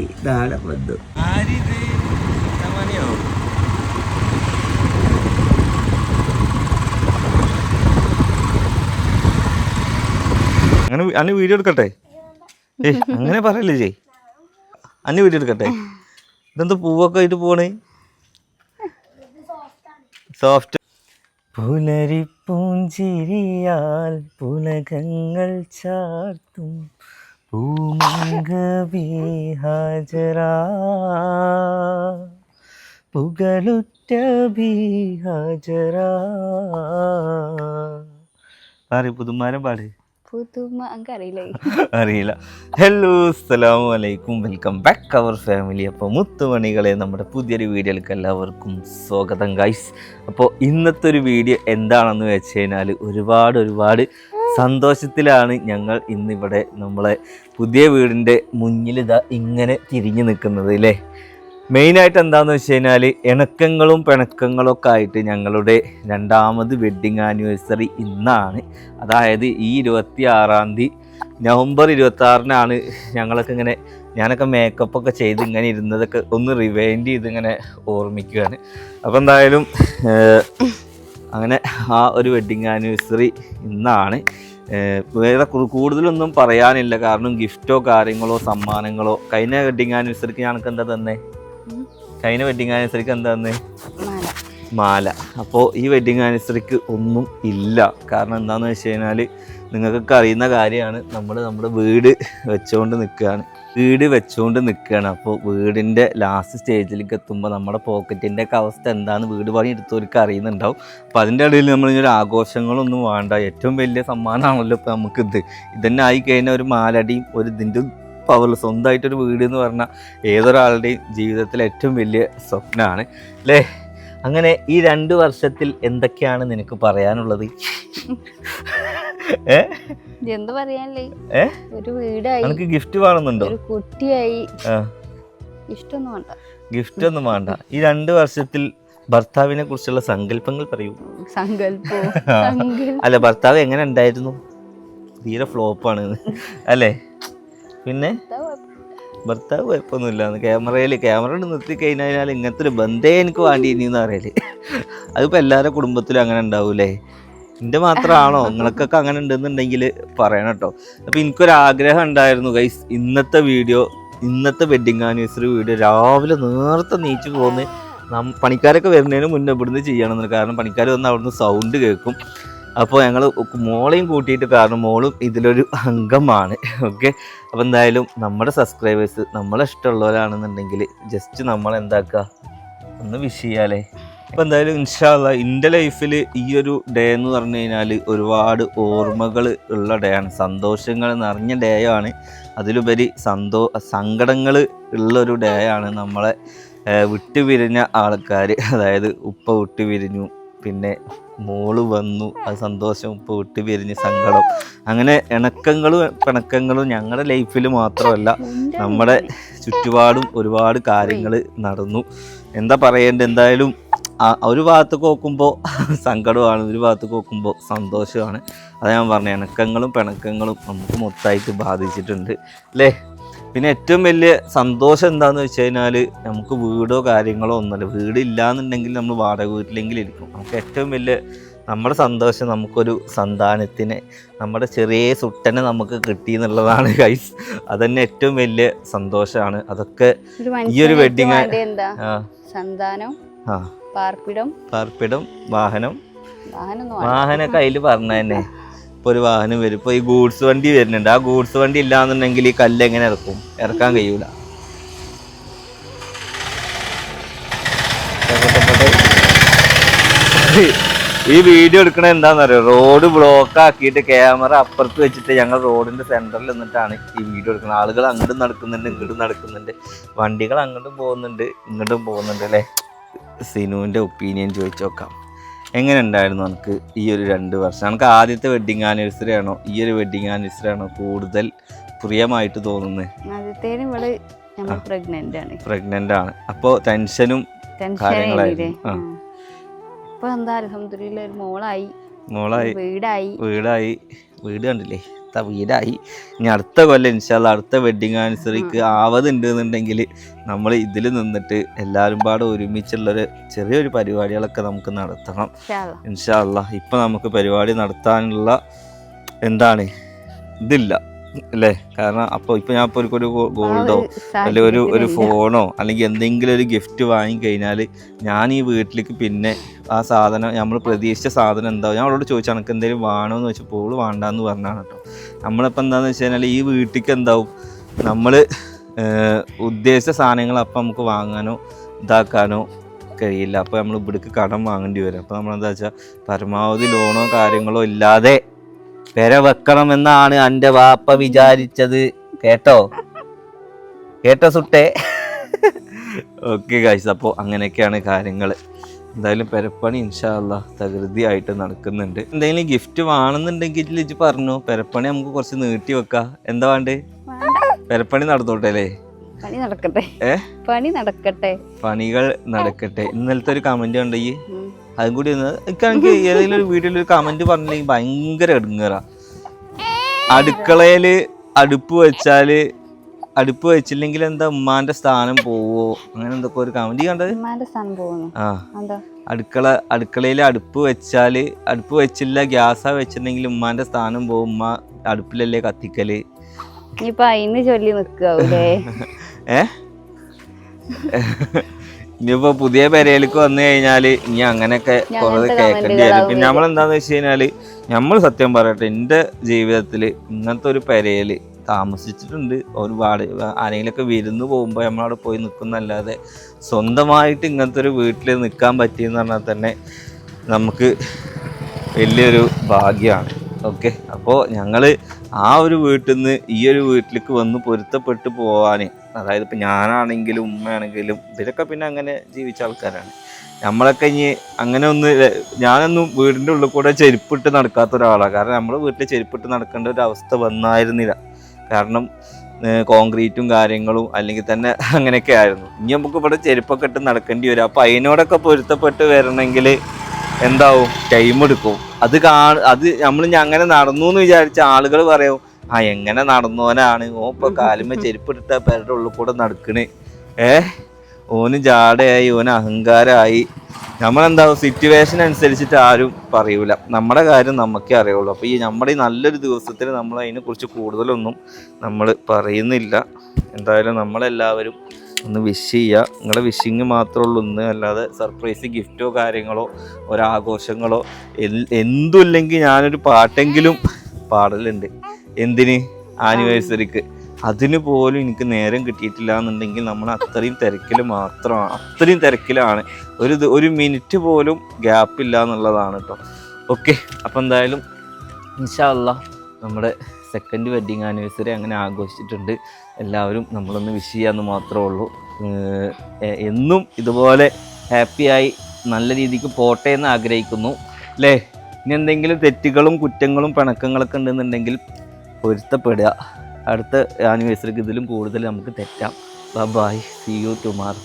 ഇതാണ് ബന്ധു. അങ്ങനെ അന്ന് വീഡിയോ എടുക്കട്ടെ? അങ്ങനെ പറയല്ലേ ചെയ്, അന്ന് വീഡിയോ എടുക്കട്ടെ? ഇതെന്താ പൂവൊക്കെ ആയിട്ട് പോണേ? സോഫ്റ്റ്. പുലരിപ്പൂഞ്ചിരിയാൽ പുലകങ്ങൾ ചാർത്തും പൂമംഗബിഹാജരാ പുകളുറ്റ ബിഹാജരാ. പാടി പുതുമാരം പാട്. അറിയില്ല. ഹലോ, അസ്സലാമു അലൈക്കും, വെൽക്കം ബാക്ക് അവർ ഫാമിലി. അപ്പോൾ മുത്തുമണികളെ, നമ്മുടെ പുതിയൊരു വീഡിയോയിലേക്ക് എല്ലാവർക്കും സ്വാഗതം ഗൈസ്. അപ്പോൾ ഇന്നത്തെ ഒരു വീഡിയോ എന്താണെന്ന് വെച്ച് കഴിഞ്ഞാൽ ഒരുപാട് സന്തോഷത്തിലാണ് ഞങ്ങൾ ഇന്നിവിടെ നമ്മളെ പുതിയ വീടിൻ്റെ മുന്നിലിതാ ഇങ്ങനെ തിരിഞ്ഞു നിൽക്കുന്നത് അല്ലേ. മെയിനായിട്ട് എന്താണെന്ന് വെച്ച് കഴിഞ്ഞാൽ ഇണക്കങ്ങളും പിണക്കങ്ങളും ഒക്കെ ആയിട്ട് ഞങ്ങളുടെ രണ്ടാമത് വെഡ്ഡിങ് ആനിവേഴ്സറി ഇന്നാണ്. അതായത് ഈ 26-ാം തീയതി നവംബർ 26-നാണ് ഞാനൊക്കെ മേക്കപ്പൊക്കെ ചെയ്ത് ഇങ്ങനെ ഇരുന്നതൊക്കെ ഒന്ന് റിവൈൻഡ് ചെയ്ത് ഇങ്ങനെ ഓർമ്മിക്കുകയാണ്. അപ്പോൾ എന്തായാലും അങ്ങനെ ആ ഒരു വെഡ്ഡിങ് ആനിവേഴ്സറി ഇന്നാണ്. വേറെ കൂടുതലൊന്നും പറയാനില്ല, കാരണം ഗിഫ്റ്റോ കാര്യങ്ങളോ സമ്മാനങ്ങളോ. കഴിഞ്ഞ വെഡ്ഡിങ് ആനിവേഴ്സറിക്ക് ഞങ്ങൾക്ക് എന്താ തന്നെ? കഴിഞ്ഞ വെഡ്ഡിങ് ആനിവേഴ്സറിക്ക് എന്താന്ന്? മാല. അപ്പോൾ ഈ വെഡ്ഡിങ് ആനിവേഴ്സറിക്ക് ഒന്നും ഇല്ല. കാരണം എന്താണെന്ന് വെച്ച് കഴിഞ്ഞാൽ നിങ്ങൾക്കൊക്കെ അറിയുന്ന കാര്യമാണ്, നമ്മുടെ വീട് വെച്ചുകൊണ്ട് നിൽക്കുകയാണ്. അപ്പോൾ വീടിൻ്റെ ലാസ്റ്റ് സ്റ്റേജിലേക്ക് എത്തുമ്പോൾ നമ്മുടെ പോക്കറ്റിൻ്റെ ഒക്കെ അവസ്ഥ എന്താണെന്ന് വീട് പണി എടുത്തവർക്ക് അറിയുന്നുണ്ടാവും. അപ്പോൾ അതിൻ്റെ ഇടയിൽ നമ്മളിങ്ങനെ ആഘോഷങ്ങളൊന്നും വേണ്ട, ഏറ്റവും വലിയ സമ്മാനമാണല്ലോ ഇപ്പോൾ നമുക്കിത്. ഇതന്നെ ആയിക്കഴിഞ്ഞാൽ ഒരു മാലടിയും ഒരു ഇതിൻ്റെ പവർ, സ്വന്തമായിട്ടൊരു വീട് എന്ന് പറഞ്ഞാൽ ഏതൊരാളുടെയും ജീവിതത്തിലെ ഏറ്റവും വലിയ സ്വപ്നമാണ് അല്ലേ. അങ്ങനെ ഈ 2 വർഷത്തിൽ എന്തൊക്കെയാണ് നിനക്ക് പറയാനുള്ളത്? എനിക്ക് ഗിഫ്റ്റ് വേണമെന്നുണ്ടോ? ഗിഫ്റ്റ് ഒന്നും വേണ്ട. ഈ 2 വർഷത്തിൽ ഭർത്താവിനെ കുറിച്ചുള്ള സങ്കല്പങ്ങൾ പറയൂ. അല്ല, ഭർത്താവ് എങ്ങനെ ഉണ്ടായിരുന്നു? തീരെ ഫ്ലോപ്പാണ് അല്ലേ? പിന്നെ ഭർത്താവ് കുഴപ്പമൊന്നുമില്ല. ക്യാമറ നിർത്തി കഴിഞ്ഞാൽ ഇങ്ങനത്തെ ഒരു ബന്ധേ എനിക്ക് വേണ്ടിയെന്ന് പറയല്. അതിപ്പോൾ എല്ലാവരുടെ കുടുംബത്തിലും അങ്ങനെ ഉണ്ടാവൂലേ? എൻ്റെ മാത്രമാണോ? നിങ്ങൾക്കൊക്കെ അങ്ങനെ ഉണ്ടെന്നുണ്ടെങ്കിൽ പറയണം കേട്ടോ. അപ്പോൾ എനിക്കൊരാഗ്രഹം ഉണ്ടായിരുന്നു ഗൈസ്, ഇന്നത്തെ വെഡ്ഡിങ് ആനിവേഴ്സറി വീഡിയോ രാവിലെ നേരത്തെ നീച്ചു പോകുന്ന പണിക്കാരൊക്കെ വരുന്നതിന് മുന്നേ ഇവിടുന്ന് ചെയ്യണമെന്ന്. കാരണം പണിക്കാർ വന്ന് അവിടുന്ന് സൗണ്ട് കേൾക്കും. അപ്പോൾ ഞങ്ങൾ മോളെയും കൂട്ടിയിട്ട്, കാരണം മോളും ഇതിലൊരു അംഗമാണ്. ഓക്കെ. അപ്പോൾ എന്തായാലും നമ്മുടെ സബ്സ്ക്രൈബേഴ്സ് നമ്മളെ ഇഷ്ടമുള്ളവരാണെന്നുണ്ടെങ്കിൽ ജസ്റ്റ് നമ്മളെന്താക്കുക, ഒന്ന് വിഷ് ചെയ്യാലേ. അപ്പോൾ എന്തായാലും ഇൻഷാ അല്ലാ എൻ്റെ ലൈഫിൽ ഈ ഒരു ഡേ എന്ന് പറഞ്ഞു കഴിഞ്ഞാൽ ഒരുപാട് ഓർമ്മകൾ ഉള്ള ഡേ ആണ്, സന്തോഷങ്ങൾ നിറഞ്ഞ ഡേ ആണ്. അതിലുപരി സങ്കടങ്ങൾ ഉള്ളൊരു ഡേ ആണ്. നമ്മളെ വിട്ടുപിരിഞ്ഞ ആൾക്കാർ, അതായത് ഉപ്പ വിട്ടുപിരിഞ്ഞു, പിന്നെ മോള് വന്നു, അത് സന്തോഷം, ഉപ്പ വിട്ടുപിരിഞ്ഞ് സങ്കടം. അങ്ങനെ ഇണക്കങ്ങളും പിണക്കങ്ങളും ഞങ്ങളുടെ ലൈഫിൽ മാത്രമല്ല നമ്മുടെ ചുറ്റുപാടും ഒരുപാട് കാര്യങ്ങൾ നടന്നു. എന്താ പറയേണ്ടത്, എന്തായാലും ഒരു ഭാഗത്തേക്ക് നോക്കുമ്പോൾ സങ്കടമാണ്, ഒരു ഭാഗത്തേക്ക് നോക്കുമ്പോൾ സന്തോഷമാണ്. അത് ഞാൻ പറഞ്ഞ ഇണക്കങ്ങളും പിണക്കങ്ങളും നമുക്ക് മൊത്തമായിട്ട് ബാധിച്ചിട്ടുണ്ട് അല്ലേ. പിന്നെ ഏറ്റവും വലിയ സന്തോഷം എന്താണെന്ന് വെച്ച് കഴിഞ്ഞാൽ നമുക്ക് വീടോ കാര്യങ്ങളോ ഒന്നുമല്ല. വീടില്ലാന്നുണ്ടെങ്കിൽ നമ്മൾ വാടക വീട്ടിലെങ്കിലും ഇരിക്കും. നമുക്ക് ഏറ്റവും വലിയ നമ്മുടെ സന്തോഷം നമുക്കൊരു സന്താനത്തിനെ, നമ്മുടെ ചെറിയ സുട്ടനെ നമുക്ക് കിട്ടി എന്നുള്ളതാണ് ഗൈസ്. അതന്നെ ഏറ്റവും വലിയ സന്തോഷമാണ്. അതൊക്കെ ഈ ഒരു വെഡ്ഡിങ് പാർപ്പിടം വാഹനം കയ്യിൽ പറഞ്ഞ തന്നെ. ഇപ്പോൾ ഒരു വാഹനം വരും, ഇപ്പോൾ ഈ ഗൂഡ്സ് വണ്ടി വരുന്നുണ്ട്. ആ ഗൂഡ്സ് വണ്ടി ഇല്ലാന്നുണ്ടെങ്കിൽ ഈ കല്ല് എങ്ങനെ ഇറക്കാൻ കഴിയൂല. ഈ വീഡിയോ എടുക്കണ എന്താണെന്നറിയോ, റോഡ് ബ്ലോക്ക് ആക്കിയിട്ട് ക്യാമറ അപ്പുറത്ത് വെച്ചിട്ട് ഞങ്ങൾ റോഡിന്റെ സെന്ററിൽ നിന്നിട്ടാണ് ഈ വീഡിയോ എടുക്കുന്നത്. ആളുകൾ അങ്ങോട്ടും നടക്കുന്നുണ്ട്, ഇങ്ങോട്ടും നടക്കുന്നുണ്ട്, വണ്ടികൾ അങ്ങോട്ടും പോകുന്നുണ്ട്, ഇങ്ങോട്ടും പോകുന്നുണ്ട് അല്ലേ. സിനുവിൻ്റെ ഒപ്പീനിയൻ ചോദിച്ചു നോക്കാം. എങ്ങനെ ഉണ്ടായിരുന്നു നമുക്ക് ഈ ഒരു 2 വർഷം? നമുക്ക് ആദ്യത്തെ വെഡ്ഡിങ് ആനിവേഴ്സറി ആണോ ഈ ഒരു വെഡ്ഡിങ് ആനിവേഴ്സറി ആണോ കൂടുതൽ പ്രിയമായിട്ട് തോന്നുന്നത്? പ്രഗ്നന്റ് ആണ്. അപ്പോൾ ടെൻഷനും കാര്യങ്ങളായിരുന്നു. മോളായി വീട് കണ്ടില്ലേ, വീടായി. ഇനി അടുത്ത കൊല്ലം ഇൻഷാല്ലാ അടുത്ത വെഡിങ് ആനിവേഴ്സറിക്ക് ആവതുണ്ട് എന്നുണ്ടെങ്കിൽ നമ്മൾ ഇതിൽ നിന്നിട്ട് എല്ലാവരും പാടെ ഒരുമിച്ചുള്ളൊരു ചെറിയൊരു പരിപാടികളൊക്കെ നമുക്ക് നടത്തണം ഇൻഷാല്ലാ. ഇപ്പം നമുക്ക് പരിപാടി നടത്താനുള്ള എന്താണ് ഇതില്ല അല്ലേ? കാരണം അപ്പോൾ ഇപ്പം ഞാൻ ഇപ്പോൾ ഒരു ഗോൾഡോ അല്ലെങ്കിൽ ഒരു ഫോണോ അല്ലെങ്കിൽ എന്തെങ്കിലും ഒരു ഗിഫ്റ്റ് വാങ്ങിക്കഴിഞ്ഞാൽ ഞാൻ ഈ വീട്ടിലേക്ക് പിന്നെ ആ സാധനം നമ്മൾ പ്രതീക്ഷിച്ച സാധനം എന്താവും, ഞാൻ അവളോട് ചോദിച്ചാൽ എനിക്ക് എന്തെങ്കിലും വേണമെന്ന് വെച്ചപ്പോൾ ഓള് വേണ്ടാന്ന് പറഞ്ഞാണ് കേട്ടോ. നമ്മളിപ്പോൾ എന്താണെന്ന് വെച്ച് കഴിഞ്ഞാൽ ഈ വീട്ടിലേക്ക് എന്താവും നമ്മൾ ഉദ്ദേശിച്ച സാധനങ്ങൾ അപ്പം നമുക്ക് വാങ്ങാനോ ഇതാക്കാനോ കഴിയില്ല. അപ്പോൾ നമ്മൾ ഇവിടേക്ക് കടം വാങ്ങേണ്ടി വരും. അപ്പോൾ നമ്മളെന്താ വെച്ചാൽ പരമാവധി ലോണോ കാര്യങ്ങളോ ഇല്ലാതെ പെര വെക്കണമെന്നാണ് എൻ്റെ വാപ്പ വിചാരിച്ചത്. കേട്ടോ സുട്ടേ? ഓക്കെ ഗൈസ്, അപ്പോൾ അങ്ങനെയൊക്കെയാണ് കാര്യങ്ങൾ. എന്തായാലും പെരപ്പണി ഇൻഷാ അല്ലാഹ് തകൃതിയായിട്ട് നടക്കുന്നുണ്ട്. എന്തെങ്കിലും ഗിഫ്റ്റ് വേണമെന്നുണ്ടെങ്കിൽ ഇജ്ജ് പറഞ്ഞു, പെരപ്പണി നമുക്ക് കുറച്ച് നീട്ടി വെക്കാം. എന്താ വേണ്ടേ? പെരപ്പണി നടന്നോട്ടെ അല്ലേ? പണികൾ നടക്കട്ടെ. ഇന്നലത്തെ ഒരു കമന്റ് ഉണ്ടെങ്കിൽ അതും കൂടി എനിക്ക് ഏതെങ്കിലും ഒരു വീഡിയോയിൽ ഒരു കമന്റ് പറഞ്ഞില്ലെങ്കിൽ ഭയങ്കര എടുങ്ങേറാ. അടുക്കളയില് അടുപ്പ് വെച്ചില്ലെങ്കിൽ എന്താ ഉമ്മാന്റെ സ്ഥാനം പോവോ അങ്ങനെ എന്തൊക്കെ ഒരു കമന്റ് കണ്ടത്. അടുക്കളയിൽ അടുപ്പ് വെച്ചില്ല ഗ്യാസാ വെച്ചിട്ടുണ്ടെങ്കിൽ ഉമ്മാന്റെ സ്ഥാനം പോവും, ഉമ്മ അടുപ്പിലല്ലേ കത്തിക്കല്. ഇനിയിപ്പോ പുതിയ പെരയിലേക്ക് വന്നു കഴിഞ്ഞാല് ഇനി അങ്ങനെയൊക്കെ കുറെ കേൾക്കേണ്ടി വരും. പിന്നെ നമ്മളെന്താന്ന് വെച്ച് കഴിഞ്ഞാല് നമ്മൾ സത്യം പറയട്ടെ, എൻ്റെ ജീവിതത്തിൽ ഇങ്ങനത്തെ ഒരു പെരയില് താമസിച്ചിട്ടുണ്ട് ഒരുപാട്. ആരെങ്കിലുമൊക്കെ വിരുന്ന് പോകുമ്പോൾ നമ്മളവിടെ പോയി നിൽക്കുന്നല്ലാതെ സ്വന്തമായിട്ട് ഇങ്ങനത്തെ ഒരു വീട്ടിൽ നിൽക്കാൻ പറ്റിയെന്ന് പറഞ്ഞാൽ തന്നെ നമുക്ക് വലിയൊരു ഭാഗ്യമാണ്. ഓക്കെ, അപ്പോൾ ഞങ്ങൾ ആ ഒരു വീട്ടിൽ നിന്ന് ഈ ഒരു വീട്ടിലേക്ക് വന്ന് പൊരുത്തപ്പെട്ട് പോകാൻ, അതായത് ഇപ്പം ഞാനാണെങ്കിലും ഉമ്മയാണെങ്കിലും ഇവരൊക്കെ പിന്നെ അങ്ങനെ ജീവിച്ച ആൾക്കാരാണ്. നമ്മളൊക്കെ ഇനി അങ്ങനെ ഞാനൊന്നും വീടിൻ്റെ ഉള്ളിൽ കൂടെ ചെരുപ്പിട്ട് നടക്കാത്ത ഒരാളാണ്. കാരണം നമ്മുടെ വീട്ടിൽ ചെരുപ്പിട്ട് നടക്കേണ്ട ഒരു അവസ്ഥ വന്നായിരുന്നില്ല. കാരണം കോൺക്രീറ്റും കാര്യങ്ങളും അല്ലെങ്കിൽ തന്നെ അങ്ങനെയൊക്കെ ആയിരുന്നു. ഇനി നമുക്ക് ഇവിടെ ചെരുപ്പൊക്കെ ഇട്ട് നടക്കേണ്ടി വരും. അപ്പോൾ അതിനോടൊക്കെ പൊരുത്തപ്പെട്ട് വരണമെങ്കിൽ എന്താവും, ടൈം എടുക്കും. അത് നമ്മൾ അങ്ങനെ നടന്നു എന്ന് വിചാരിച്ച ആളുകൾ പറയും, എങ്ങനെ നടന്നോനാണ് ഇപ്പൊ കാലുമ്മ ചെരുപ്പിട്ടിട്ട പേരുടെ ഉള്ളിൽ കൂടെ നടക്കണ്, ഓന് ജാടയായി, ഓന് അഹങ്കാരമായി. നമ്മളെന്താവും, സിറ്റുവേഷൻ അനുസരിച്ചിട്ട് ആരും പറയൂല, നമ്മുടെ കാര്യം നമുക്കേ അറിയുള്ളൂ. അപ്പോൾ നമ്മുടെ ഈ നല്ലൊരു ദിവസത്തിൽ നമ്മൾ അതിനെക്കുറിച്ച് കൂടുതലൊന്നും നമ്മൾ പറയുന്നില്ല. എന്തായാലും നമ്മളെല്ലാവരും ഒന്ന് വിഷ് ചെയ്യുക. നിങ്ങളുടെ വിഷിങ് മാത്രമേ ഉള്ളൂ ഇന്ന്, അല്ലാതെ സർപ്രൈസ് ഗിഫ്റ്റോ കാര്യങ്ങളോ ഒരാഘോഷങ്ങളോ എന്തുമില്ലെങ്കിൽ ഞാനൊരു പാട്ടെങ്കിലും പാടലുണ്ട്. എന്തിന്? ആനിവേഴ്സറിക്ക്. അതിന് പോലും എനിക്ക് നേരം കിട്ടിയിട്ടില്ല എന്നുണ്ടെങ്കിൽ നമ്മൾ അത്രയും തിരക്കിലാണ്. ഒരു മിനിറ്റ് പോലും ഗ്യാപ്പില്ല എന്നുള്ളതാണ് കേട്ടോ. ഓക്കെ, അപ്പോൾ എന്തായാലും ഇൻഷാ അല്ലാഹ് നമ്മുടെ സെക്കൻഡ് വെഡ്ഡിങ് ആനിവേഴ്സറി അങ്ങനെ ആഘോഷിച്ചിട്ടുണ്ട്. എല്ലാവരും നമ്മളൊന്ന് വിഷ് ചെയ്യാമെന്ന് മാത്രമേ ഉള്ളൂ. എന്നും ഇതുപോലെ ഹാപ്പിയായി നല്ല രീതിക്ക് പോട്ടെ എന്ന് ആഗ്രഹിക്കുന്നു അല്ലേ? ഇനി എന്തെങ്കിലും തെറ്റുകളും കുറ്റങ്ങളും പിണക്കങ്ങളൊക്കെ ഉണ്ടെന്നുണ്ടെങ്കിൽ പൊരുത്തപ്പെടുക. അടുത്ത ആനിവേഴ്സറിക്ക് ഇതിലും കൂടുതൽ നമുക്ക് തെറ്റാം. Bye, see you tomorrow.